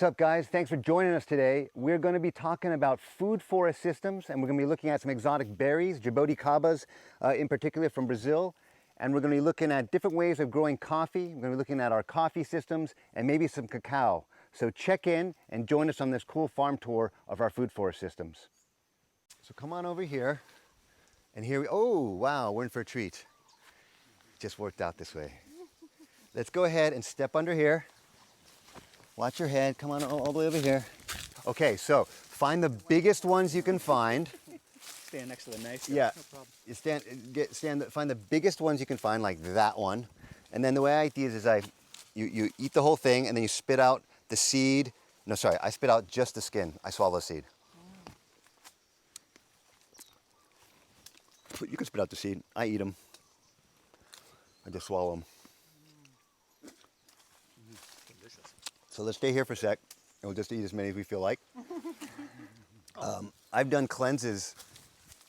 up, guys? Thanks for joining us today. We're going to be talking about food forest systems, and we're going to be looking at some exotic berries, jaboticabas in particular from Brazil. And we're going to be looking at different ways of growing coffee. We're going to be looking at our coffee systems and maybe some cacao. So check in and join us on this cool farm tour of our food forest systems. So come on over here. And here we, oh, wow, we're in for a treat. Just worked out this way. Let's go ahead and step under here. Watch your head, come on all the way over here. Okay, so find the biggest ones you can find. Stand next to the nice guy. Yeah, No problem. find the biggest ones you can find, like that one. And then the way I eat these is you eat the whole thing and then you spit out the seed. No, sorry, I spit out just the skin. I swallow the seed. You can spit out the seed. I eat them. I just swallow them. Delicious. So let's stay here for a sec, and we'll just eat as many as we feel like. I've done cleanses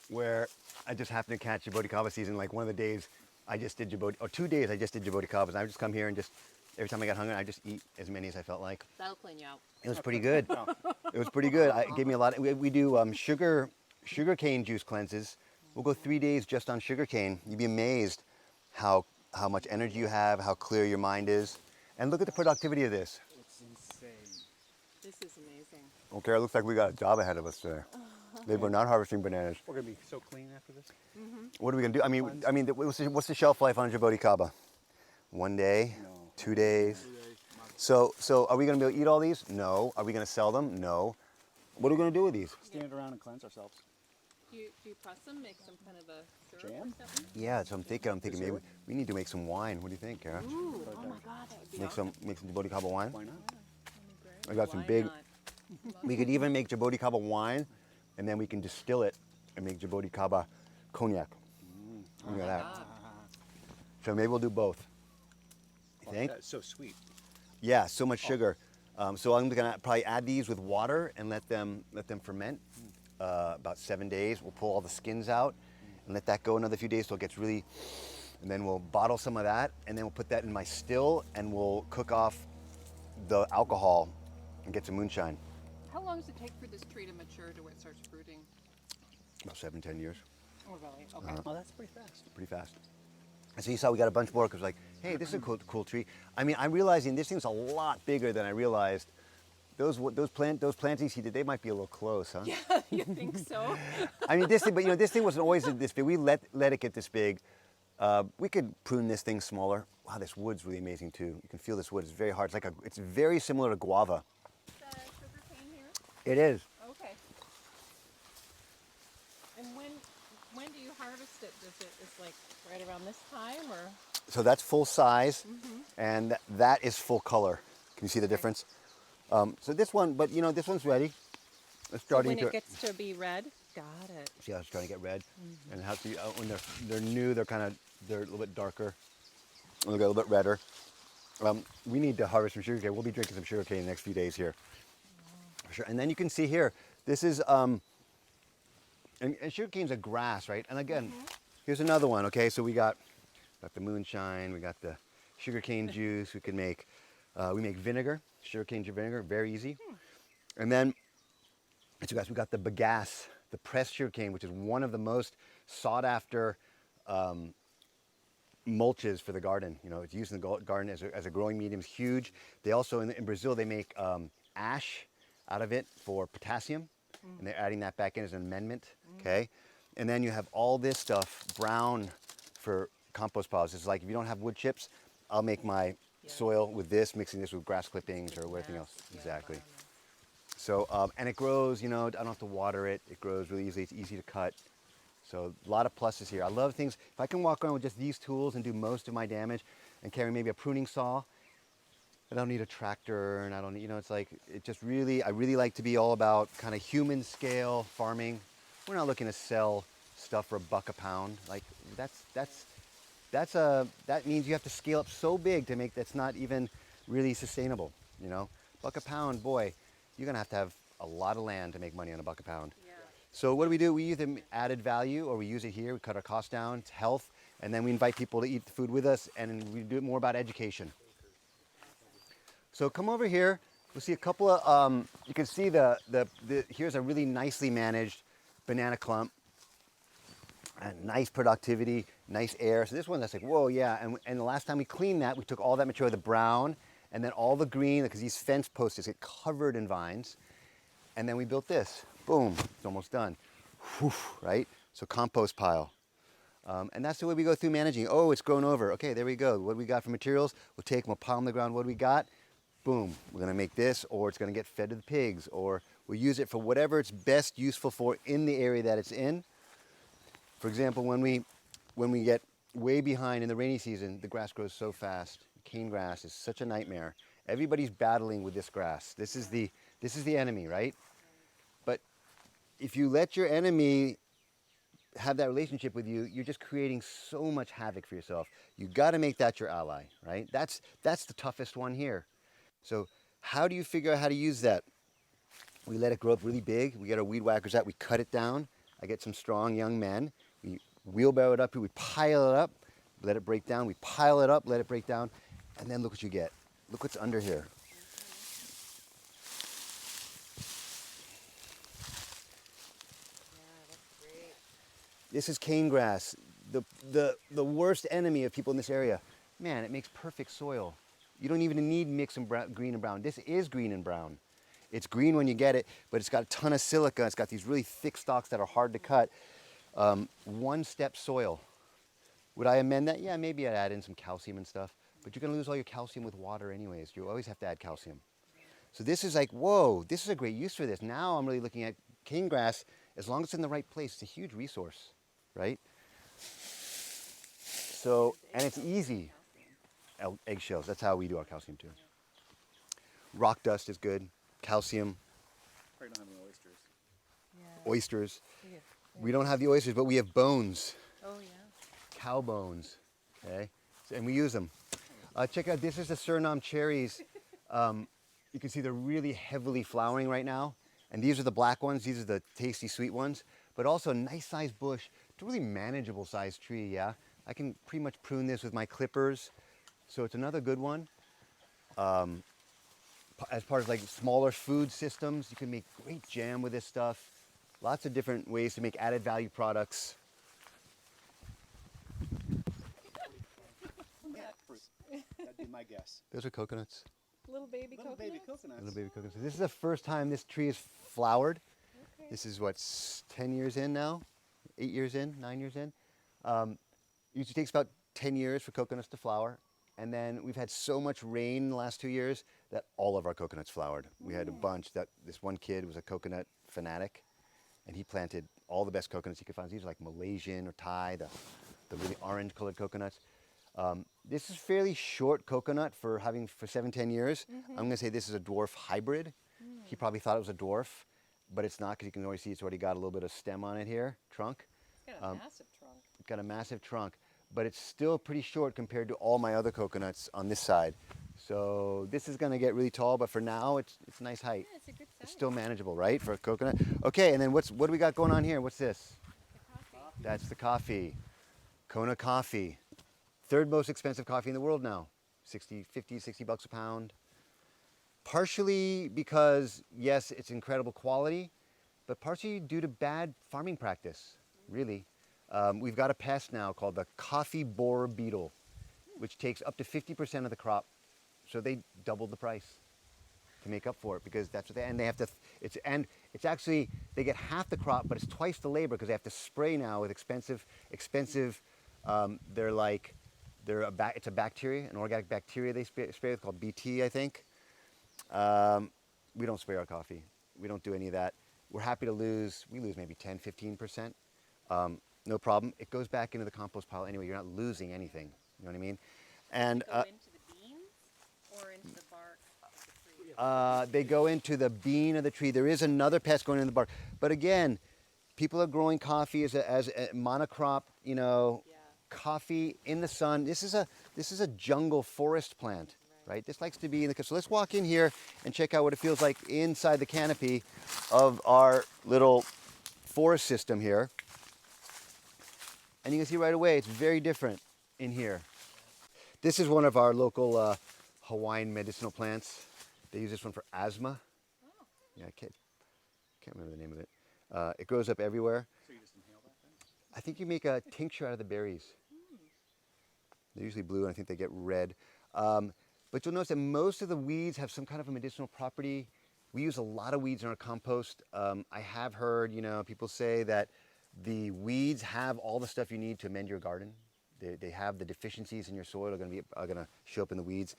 where I just happened to catch Jaboticaba season. Like one of the days I just did 2 days I just did Jaboticabas. And I would just come here and just, every time I got hungry, I just eat as many as I felt like. That'll clean you out. It was pretty good. It was pretty good. It gave me a lot. We do sugar cane juice cleanses. We'll go 3 days just on sugar cane. You'd be amazed how much energy you have, how clear your mind is. And look at the productivity of this. It's insane. This is amazing. Okay, it looks like we got a job ahead of us today. We're not harvesting bananas. We're gonna be so clean after this. What are we gonna do? What's the shelf life on Jaboticaba? 1 day, No. 2 days. So are we gonna be able to eat all these? No. Are we gonna sell them? No. What are we gonna do with these? Stand around and cleanse ourselves. Do you press them, make some kind of a syrup Jam? or something? Yeah, so I'm thinking maybe we need to make some wine. What do you think, Kara? Ooh, oh my God, that would be Make some Jaboticaba wine. Why not? I got some Why big. not? We could even make Jaboticaba wine, and then we can distill it and make Jaboticaba cognac. Look at that. God. So maybe we'll do both. You Oh, think? that's so sweet. Yeah, so much sugar. So I'm gonna probably add these with water and let them ferment about 7 days. We'll pull all the skins out and let that go another few days till it gets really. And then we'll bottle some of that, and then we'll put that in my still, and we'll cook off the alcohol and get some moonshine. How long does it take for this tree to mature to where it starts fruiting? About 7-10 years. Oh, really? Okay. Oh, that's pretty fast. Pretty fast. And so you saw we got a bunch more because like, hey, this is a cool tree. I mean, I'm realizing this thing's a lot bigger than I realized. Those plantings he did, they might be a little close, huh? Yeah, you think so? I mean, this thing, but this thing wasn't always this big. We let it get this big. We could prune this thing smaller. Wow, this wood's really amazing too. You can feel this wood. It's very hard. It's very similar to guava. The sugar cane here? It is. Okay. And when do you harvest it? It's like right around this time, or? So that's full size, and that is full color. Can you see the difference? So this one, but this one's ready. It's starting When to. it gets to be red? Got it. See how it's starting to get red, and how when they're new, they're a little bit darker, and they'll get a little bit redder. We need to harvest some sugarcane. We'll be drinking some sugarcane in the next few days here. For sure. And then you can see here, this is and sugarcane's a grass, right? And again, here's another one. Okay, so we got the moonshine, we got the sugarcane juice. We make vinegar, sugarcane vinegar, very easy. And then, so guys, we got the bagasse, the pressed sugarcane, which is one of the most sought after mulches for the garden. It's used in the garden as a growing medium. It's huge. They also, in Brazil, they make ash out of it for potassium, and they're adding that back in as an amendment, okay? And then you have all this stuff, brown, for compost piles. It's like if you don't have wood chips, I'll make my soil with this, mixing this with grass clippings or everything else. Exactly. So, and it grows, I don't have to water it. It grows really easily. It's easy to cut. So a lot of pluses here. I love things. If I can walk around with just these tools and do most of my damage and carry maybe a pruning saw, I don't need a tractor, and I don't need, it's like, I really like to be all about kind of human scale farming. We're not looking to sell stuff for $1 a pound. Like that means you have to scale up so big to make that's not even really sustainable, $1 a pound, boy, you're gonna have to have a lot of land to make money on $1 a pound. Yeah. So what do? We either added value or we use it here, we cut our costs down, it's health, and then we invite people to eat the food with us, and we do it more about education. So come over here. We'll see a couple of, you can see here's a really nicely managed banana clump. And nice productivity, nice air. So this one, that's like, whoa, yeah. And the last time we cleaned that, we took all that material, the brown, and then all the green, because these fence posts get covered in vines. And then we built this. Boom, it's almost done. Whew, right? So compost pile. And that's the way we go through managing. Oh, it's grown over. Okay, there we go. What do we got for materials? We'll take them, we'll pile on the ground. What do we got? Boom, we're gonna make this, or it's gonna get fed to the pigs, or we'll use it for whatever it's best useful for in the area that it's in. For example, when we get way behind in the rainy season, the grass grows so fast. Cane grass is such a nightmare. Everybody's battling with this grass. This is the enemy, right? But if you let your enemy have that relationship with you, you're just creating so much havoc for yourself. You got to make that your ally, right? That's the toughest one here. So how do you figure out how to use that? We let it grow up really big. We get our weed whackers out. We cut it down. I get some strong young men. We wheelbarrow it up here. We pile it up. Let it break down. We pile it up. Let it break down. And then look what you get. Look what's under here. Yeah, that's great. This is cane grass, the worst enemy of people in this area. Man, it makes perfect soil. You don't even need mix and green and brown. This is green and brown. It's green when you get it, but it's got a ton of silica. It's got these really thick stalks that are hard to cut. One-step soil. Would I amend that? Yeah, maybe I'd add in some calcium and stuff, but you're gonna lose all your calcium with water anyways. You always have to add calcium. So this is like, whoa, this is a great use for this. Now I'm really looking at cane grass. As long as it's in the right place, it's a huge resource, right? So, and it's easy. Eggshells, that's how we do our calcium too. Rock dust is good. Calcium, Probably don't have any oysters. Yeah. oysters. Yeah. We don't have the oysters, but we have bones, Oh yeah. cow bones, okay? And we use them. Check out, this is the Suriname cherries. You can see they're really heavily flowering right now. And these are the black ones. These are the tasty sweet ones. But also a nice sized bush. It's a really manageable sized tree, yeah? I can pretty much prune this with my clippers. So it's another good one. As part of like smaller food systems, you can make great jam with this stuff. Lots of different ways to make added value products. Yeah, fruit. That'd be my guess. Those are coconuts. Little baby Little coconuts. baby coconuts. Little baby coconuts. This is the first time this tree is flowered. Okay. This is what, 10 years in now? 8 years in, 9 years in. Usually takes about 10 years for coconuts to flower. And then we've had so much rain in the last 2 years that all of our coconuts flowered. We had a bunch. This one kid was a coconut fanatic, and he planted all the best coconuts he could find. These are like Malaysian or Thai, the really orange colored coconuts. This is fairly short coconut for 7-10 years. I'm gonna say this is a dwarf hybrid. He probably thought it was a dwarf, but it's not, because you can already see it's already got a little bit of stem on it here, trunk. It's got a massive trunk. It's got a massive trunk, but it's still pretty short compared to all my other coconuts on this side. So this is gonna get really tall, but for now it's nice height. Yeah, it's a good size. It's still manageable, right, for a coconut? Okay, and then what do we got going on here? What's this? The coffee. That's the coffee. Kona coffee. Third most expensive coffee in the world now. 50, 60 bucks a pound. Partially because, yes, it's incredible quality, but partially due to bad farming practice, really. We've got a pest now called the coffee borer beetle, which takes up to 50% of the crop. So they doubled the price to make up for it, because that's what they have to, it's actually, they get half the crop, but it's twice the labor, because they have to spray now with expensive, it's a bacteria, an organic bacteria they spray with called BT, I think. We don't spray our coffee. We don't do any of that. We're happy to lose maybe 10, 15%. No problem. It goes back into the compost pile anyway. You're not losing anything. You know what I mean? And Go into the beans or into the bark of the tree? they go into the bean of the tree. There is another pest going in the bark. But again, people are growing coffee as a monocrop, Yeah. coffee in the sun. This is a jungle forest plant, right? This likes to be in the, so let's walk in here and check out what it feels like inside the canopy of our little forest system here. And you can see right away, it's very different in here. This is one of our local Hawaiian medicinal plants. They use this one for asthma. Oh. Yeah, I can't remember the name of it. It grows up everywhere. So you just inhale that then? I think you make a tincture out of the berries. They're usually blue, and I think they get red. But you'll notice that most of the weeds have some kind of a medicinal property. We use a lot of weeds in our compost. I have heard, people say that the weeds have all the stuff you need to amend your garden. They have the deficiencies in your soil are going to show up in the weeds.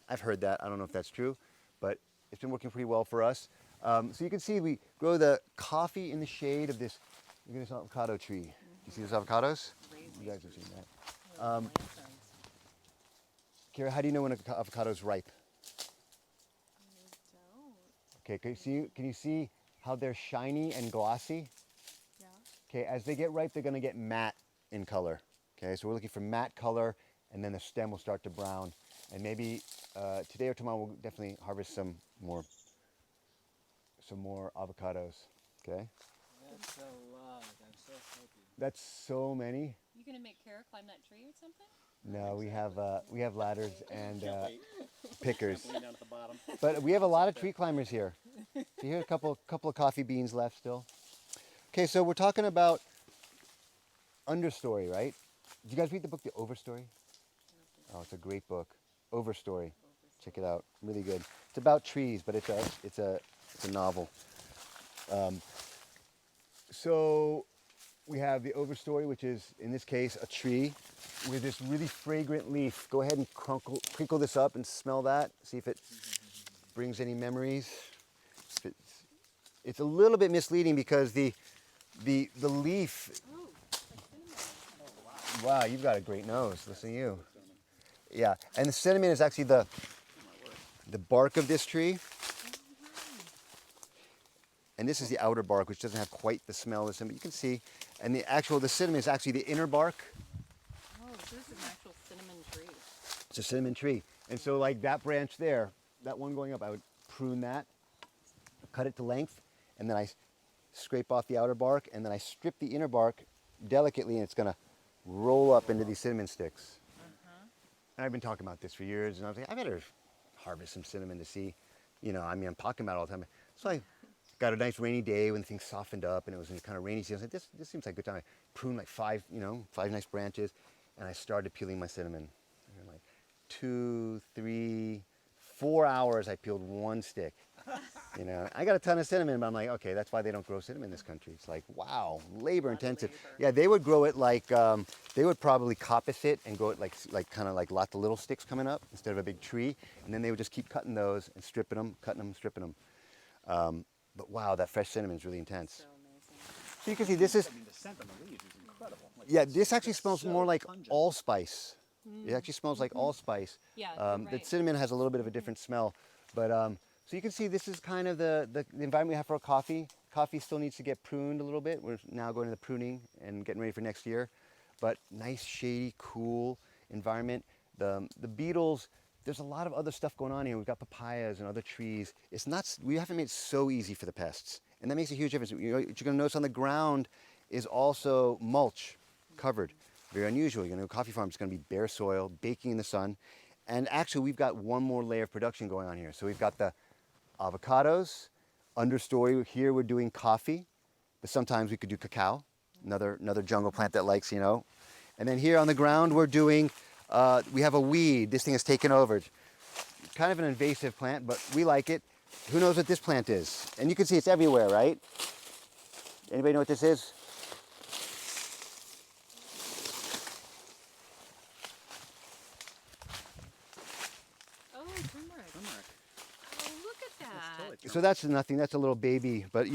I've heard that. I don't know if that's true, but it's been working pretty well for us. So you can see we grow the coffee in the shade of this avocado tree. You see those avocados? You guys have seen that. Kara, how do you know when an avocado is ripe? Okay, can you see how they're shiny and glossy? Yeah. Okay, as they get ripe, they're going to get matte in color. Okay, so we're looking for matte color, and then the stem will start to brown. And maybe today or tomorrow we'll definitely harvest some more avocados. Okay. That's a lot. I'm so happy. That's so many. You gonna make Kara climb that tree or something? No, we have ladders and Wait, pickers. lean down at the bottom. But we have a lot of tree climbers here. So here's a couple of coffee beans left still. Okay, so we're talking about understory, right? Did you guys read the book The Overstory? Oh, it's a great book. Overstory. Check it out. Really good. It's about trees, but it's a novel. So we have the overstory, which is in this case a tree with this really fragrant leaf. Go ahead and crinkle this up and smell that. See if it brings any memories. It's a little bit misleading because the leaf. Oh, Wow, you've got a great nose. Listen to you. Yeah, and the cinnamon is actually the bark of this tree. And this is the outer bark, which doesn't have quite the smell of the cinnamon. You can see, and the cinnamon is actually the inner bark. Oh, this is an actual cinnamon tree. It's a cinnamon tree. And so like that branch there, that one going up, I would prune that, cut it to length, and then I scrape off the outer bark, and then I strip the inner bark delicately, and it's gonna roll up into these cinnamon sticks. And I've been talking about this for years, and I was like, I better harvest some cinnamon to see, I'm talking about it all the time. So I got a nice rainy day when things softened up, and it was kind of rainy season. I was like, this seems like a good time. I pruned like five nice branches, and I started peeling my cinnamon. And in like 2, 3, 4 hours, I peeled one stick. I got a ton of cinnamon, but I'm like, okay, that's why they don't grow cinnamon in this country. It's like, wow, labor intensive. Yeah, they would grow it like, they would probably coppice it and grow it like kind of like lots of little sticks coming up instead of a big tree. And then they would just keep cutting those and stripping them, cutting them, stripping them. But wow, that fresh cinnamon is really intense. So amazing. So you can see this is, I mean, the scent on the leaves is incredible. Like, yeah, it's this actually smells so more like pungent. allspice. It actually smells like allspice. Yeah, you're The right. cinnamon has a little bit of a different smell. But so you can see this is kind of the environment we have for our coffee. Coffee still needs to get pruned a little bit. We're now going to the pruning and getting ready for next year. But nice, shady, cool environment. The beetles, there's a lot of other stuff going on here. We've got papayas and other trees. We haven't made it so easy for the pests. And that makes a huge difference. What you're going to notice on the ground is also mulch covered. Very unusual. Coffee farm is going to be bare soil, baking in the sun. And actually, we've got one more layer of production going on here. So we've got the avocados, understory. Here we're doing coffee, but sometimes we could do cacao, another jungle plant that likes, And then here on the ground, we're doing, we have a weed. This thing has taken over. Kind of an invasive plant, but we like it. Who knows what this plant is? And you can see it's everywhere, right? Anybody know what this is? Oh, turmeric. Turmeric. Oh, look at that. That's totally So that's nothing. That's a little baby. But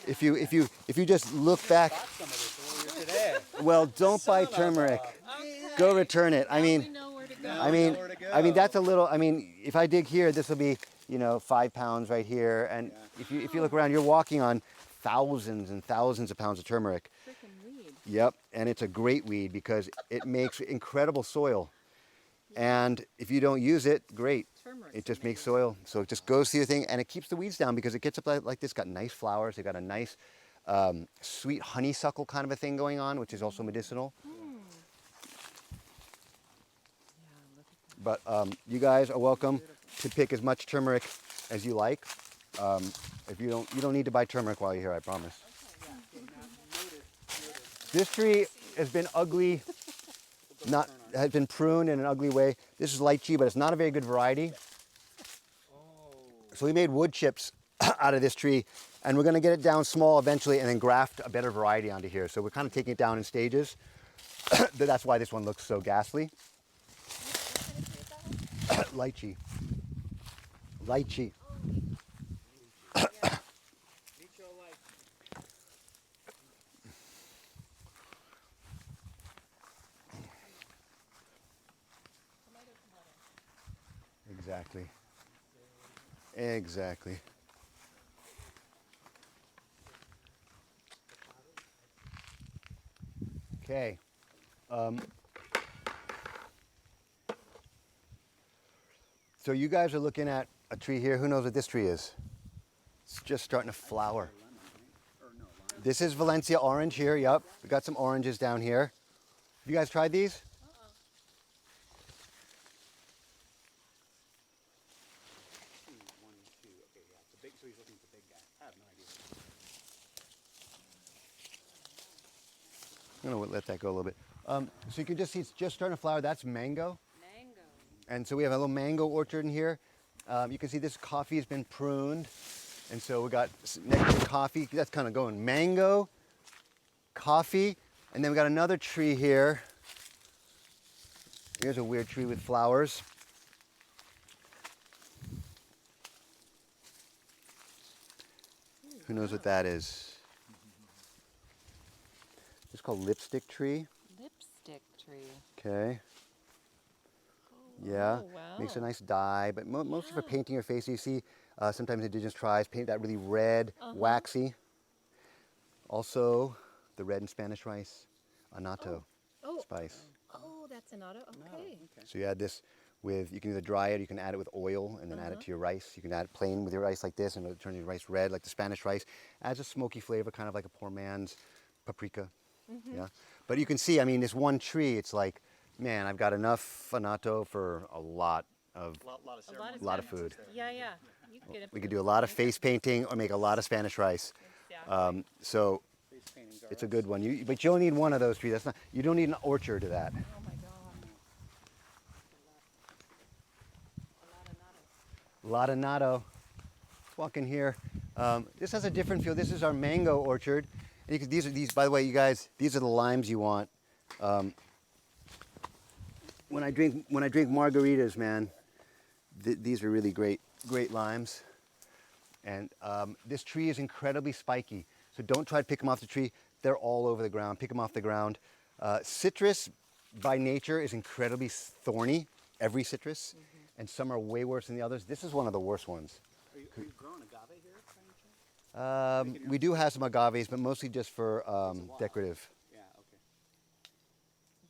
if you just look back, bought some of this earlier today. well, don't buy turmeric. Okay. Go return it. Now we know where to go. I mean that's a little. If I dig here, this will be 5 pounds right here. And Yeah. if you look around, you're walking on thousands and thousands of pounds of turmeric. Freaking weed. Yep, and it's a great weed because it makes incredible soil. And if you don't use it, great. Turmeric's It just makes amazing. soil. So it just goes through your thing and it keeps the weeds down because it gets up like this, got nice flowers. They've got a nice sweet honeysuckle kind of a thing going on, which is also medicinal. Yeah, look at that. But you guys are welcome to pick as much turmeric as you like. If you don't need to buy turmeric while you're here, I promise. This tree has been ugly, has been pruned in an ugly way. This is lychee, but it's not a very good variety. So we made wood chips out of this tree, and we're going to get it down small eventually and then graft a better variety onto here. So we're kind of taking it down in stages. That's why this one looks so ghastly. Lychee. Lychee. Exactly. Exactly. Okay. So you guys are looking at a tree here. Who knows what this tree is? It's just starting to flower. This is Valencia orange here. Yep. We got some oranges down here. Have you guys tried these? So he's looking for big guy. I have no idea. I'm going to let that go a little bit. So you can just see it's just starting to flower. That's mango. Mango. And so we have a little mango orchard in here. You can see this coffee has been pruned. And so we got next to coffee, that's kind of going mango, coffee, and then we got another tree here. Here's a weird tree with flowers. Who knows what that is? It's called lipstick tree. Lipstick tree. Okay. Yeah, Oh, wow. makes a nice dye, but mostly for painting your face. You see sometimes indigenous tribes paint that really red, waxy. Also, the red in Spanish rice, annatto spice. Oh, that's an auto. Okay. So you add this with, you can either dry it, you can add it with oil and then add it to your rice. You can add it plain with your rice like this and it'll turn your rice red like the Spanish rice. Adds a smoky flavor, kind of like a poor man's paprika. Yeah, but you can see, I mean, this one tree, it's like, man, I've got enough annatto for a lot of food. Yeah, yeah. You could get We could do a lot of face painting or make a lot of Spanish rice. Exactly. So Face paintings are it's a good one. But you only need one of those trees. That's not. You don't need an orchard to that. Oh my God. A lot of natto. Let's walk in here. This has a different feel. This is our mango orchard. And you can, these. By the way, you guys, these are the limes you want. When I drink margaritas, man, these are really great limes. And this tree is incredibly spiky, so don't try to pick them off the tree. They're all over the ground. Pick them off the ground. Citrus, by nature, is incredibly thorny. Every citrus, and some are way worse than the others. This is one of the worst ones. Are you growing agave here by any chance? We do have some agaves, but mostly just for decorative. Yeah, okay.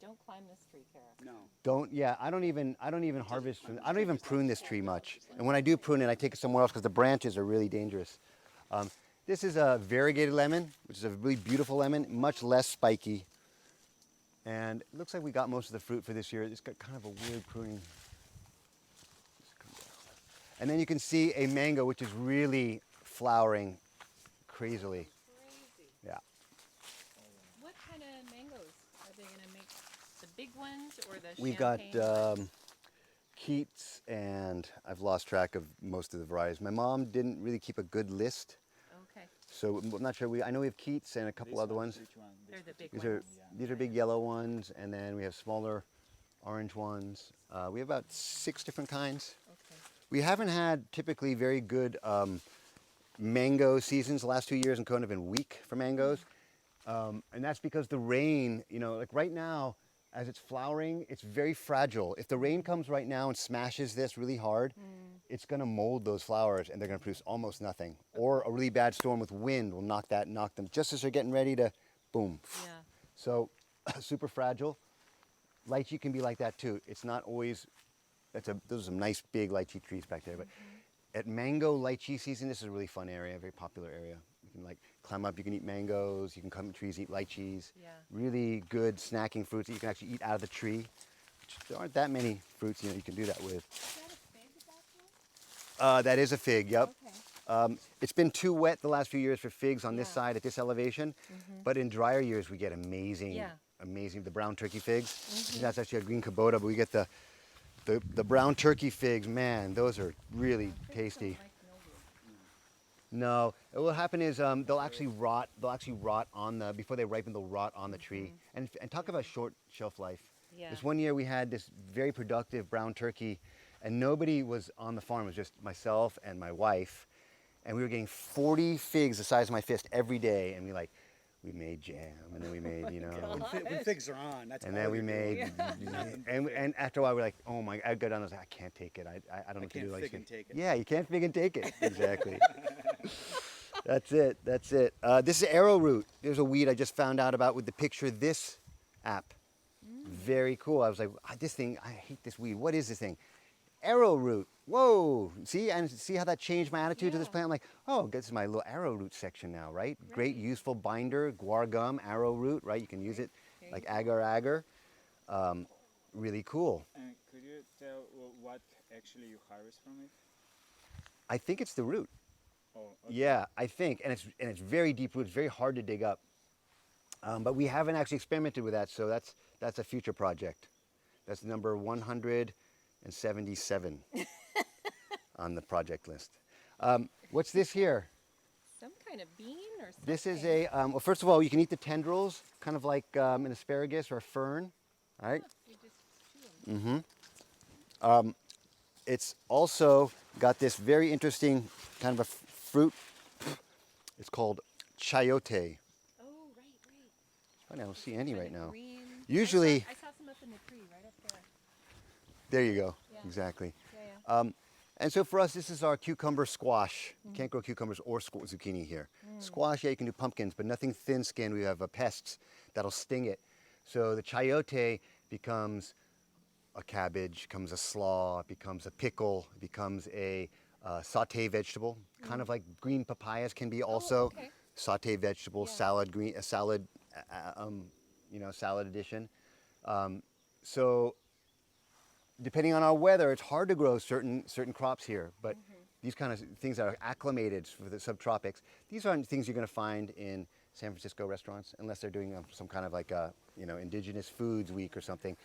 Don't climb this tree, Kara. No. I don't even harvest. I don't even prune this tree much. And when I do prune it, I take it somewhere else because the branches are really dangerous. This is a variegated lemon, which is a really beautiful lemon, much less spiky. And it looks like we got most of the fruit for this year. It's got kind of a weird pruning. And then you can see a mango, which is really flowering crazily. Crazy. Yeah. What kind of mangoes are they going to make? The big ones or the We've got champagne? Keats, and I've lost track of most of the varieties. My mom didn't really keep a good list, Okay. so I'm not sure. I know we have Keats and a couple other ones. They're the big These ones. are big yellow ones, and then we have smaller orange ones. We have about 6 different kinds. Okay. We haven't had typically very good mango seasons. The last 2 years in Kona have been weak for mangoes, and that's because the rain. Like right now, as it's flowering, it's very fragile. If the rain comes right now and smashes this really hard, it's going to mold those flowers, and they're going to produce almost nothing. Or a really bad storm with wind will knock them just as they're getting ready to, boom. Yeah. So, super fragile. Lychee can be like that too. It's not always. Those are some nice big lychee trees back there. But at mango lychee season, this is a really fun area, a very popular area. You can like climb up. You can eat mangoes. You can climb trees, eat lychees. Yeah. Really good snacking fruits that you can actually eat out of the tree. There aren't that many fruits you can do that with. Is that a fig That is a fig, yep. Okay. It's been too wet the last few years for figs on this Yeah. side at this elevation, but in drier years we get amazing, Yeah. amazing, the brown turkey figs. That's actually a green Kubota, but we get the brown turkey figs, man, those are really tasty. Like mildew. No, what will happen is they'll actually rot on the, before they ripen, they'll rot on the tree. And talk about short shelf life. Yeah. This one year we had this very productive brown turkey and nobody was on the farm, it was just myself and my wife. And we were getting 40 figs the size of my fist every day. And we made jam and then we made, you know. When figs are on, that's And all then we you do. made, and after a while we're like, oh my, I'd go down and I was like, I can't take it. I don't know what to can't do. fig and take it. Yeah, you can't fig and take it. Exactly. That's it. This is arrowroot. There's a weed I just found out about with the picture of this app. Very cool. I was like, this thing, I hate this weed. What is this thing? Arrowroot. Whoa. See how that changed my attitude to this plant? I'm like, oh, this is my little arrowroot section now, right? Great useful binder, guar gum, arrowroot, right? You can use it like agar. Really cool. And could you tell what actually you harvest from it? I think it's the root. Oh, okay. Yeah, I think, and it's very deep root. It's very hard to dig up. But we haven't actually experimented with that, so that's a future project. That's number 177 on the project list. What's this here? Some kind of bean or something. This is a, well, first of all, you can eat the tendrils, kind of like an asparagus or a fern, all right? You just chew 'em. It's also got this very interesting kind of a fruit. It's called chayote. Oh, right. I don't see any Kinda right now. green. Usually, I saw some up in the tree right up there. there you go, Yeah. exactly. Yeah. And so for us, this is our cucumber squash. You can't grow cucumbers or zucchini here. Squash, yeah, you can do pumpkins, but nothing thin-skinned. We have pests that'll sting it. So the chayote becomes a cabbage, becomes a slaw, it becomes a pickle, it becomes a sauté vegetable, kind of like green papayas can be also okay. sauté vegetable, Yeah. salad, salad addition. So depending on our weather, it's hard to grow certain crops here, but these kind of things that are acclimated for the subtropics, these aren't things you're going to find in San Francisco restaurants unless they're doing some kind of like a, indigenous foods week or something.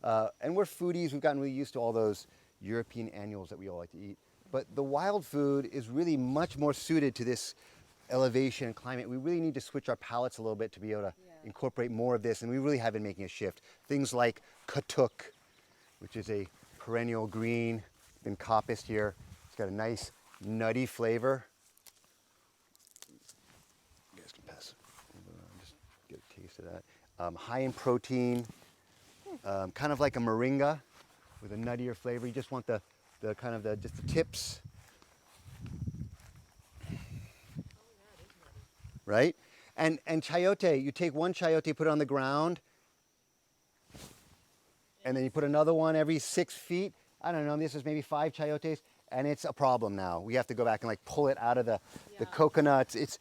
And we're foodies, we've gotten really used to all those European annuals that we all like to eat. But the wild food is really much more suited to this elevation and climate. We really need to switch our palates a little bit to be able to incorporate more of this, and we really have been making a shift. Things like katuk, which is a perennial green, been coppiced here. It's got a nice nutty flavor. You guys can pass. Just get a taste of that. High in protein, kind of like a moringa with a nuttier flavor. You just want the tips. Right? And chayote, you take one chayote, put it on the ground, and then you put another one every 6 feet. I don't know, this is maybe 5 chayotes, and it's a problem now. We have to go back and like pull it out of the coconuts. It's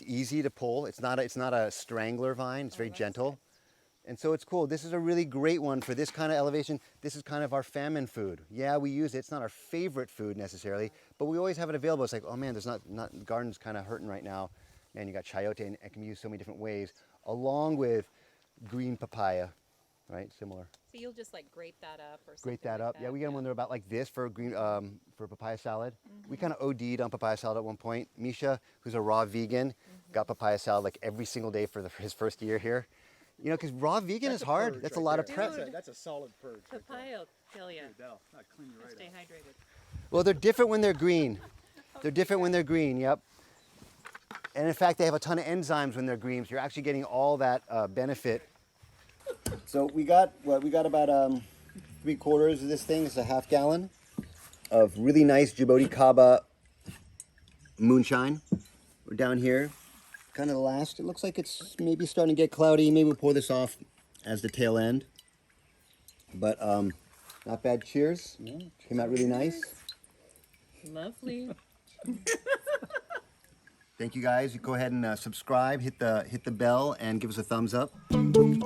easy to pull. It's not a strangler vine. It's very gentle. And so it's cool. This is a really great one for this kind of elevation. This is kind of our famine food. Yeah, we use it. It's not our favorite food necessarily, but we always have it available. It's like, oh man, the garden's kind of hurting right now. Man, you got chayote, and it can be used so many different ways, along with green papaya, right? Similar. So you'll just like grate that up or something. Grate that like up. Yeah, we get them when they're about like this for for papaya salad. We kind of OD'd on papaya salad at one point. Misha, who's a raw vegan, got papaya salad like every single day for his first year here. You know, because raw vegan is hard. That's a lot of prep. That's a solid purge. Papaya will kill you. That'll clean you right Stay out. hydrated. Well, they're different when they're green. They're different when they're green, yep. And in fact, they have a ton of enzymes when they're green, so you're actually getting all that benefit. So we got about 3/4 of this thing. It's a half gallon of really nice Jaboticaba moonshine. We're down here, kind of the last. It looks like it's maybe starting to get cloudy. Maybe we'll pour this off as the tail end. But not bad. Cheers. Came out really nice. Lovely. Thank you guys. You go ahead and subscribe, hit the bell, and give us a thumbs up. Cheers.